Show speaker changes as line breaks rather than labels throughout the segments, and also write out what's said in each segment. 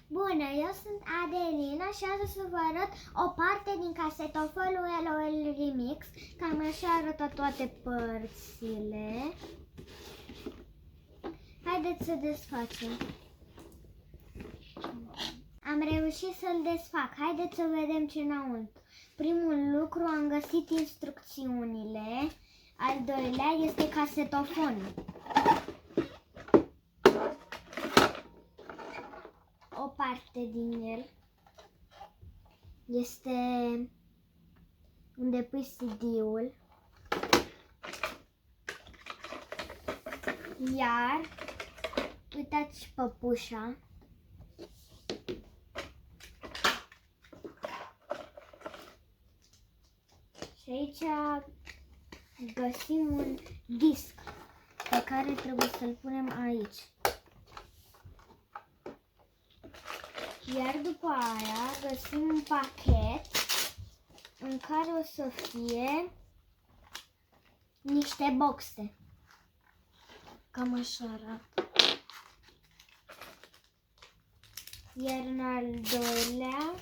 Bună, eu sunt Adelina și azi o să vă arăt o parte din casetofonul LOL Remix. Cam așa arată toate părțile. Haideți să desfacem. Am reușit să-l desfac. Haideți să vedem ce înăuntru. Primul lucru, am găsit instrucțiunile. Al doilea este casetofonul. O parte din el este unde pui CD-ul, iar uitați și păpușa. Și aici găsim un disc pe care trebuie să-l punem aici. Iar după aia găsim un pachet în care o să fie niște boxe. Cam așa arată. Iar în al doilea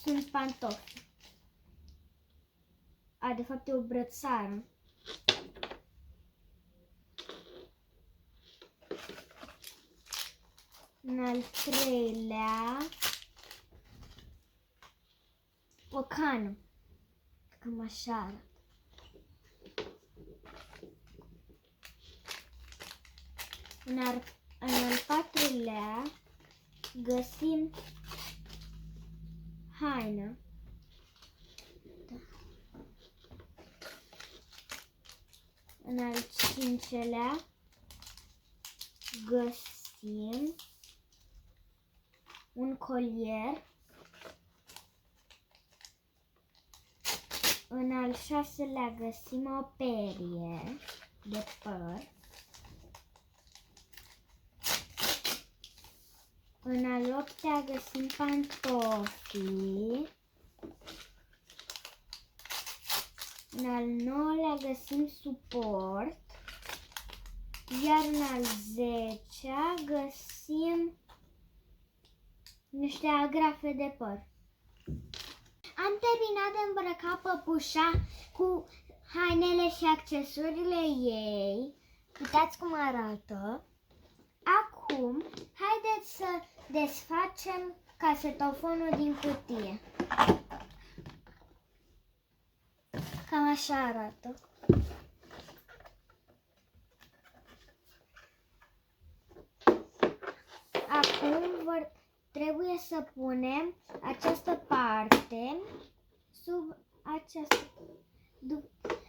sunt pantofi. De fapt e o brățară. În al treilea, o cană. Cam așa arată. În al patrulea găsim haină. În al cincelea găsim un colier. În al șaselea găsim o perie de păr. În al optea găsim pantofii. În al nouălea găsim suport. Iar în al zecea găsim niște agrafe de păr. Am terminat de îmbrăcat păpușa cu hainele și accesoriile ei. Uitați cum arată. Acum, haideți să desfacem casetofonul din cutie. Cam așa arată. Acum trebuie să punem această parte sub această.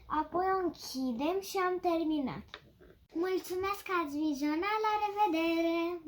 Apoi o închidem și am terminat. Mulțumesc că ați vizionat, la revedere!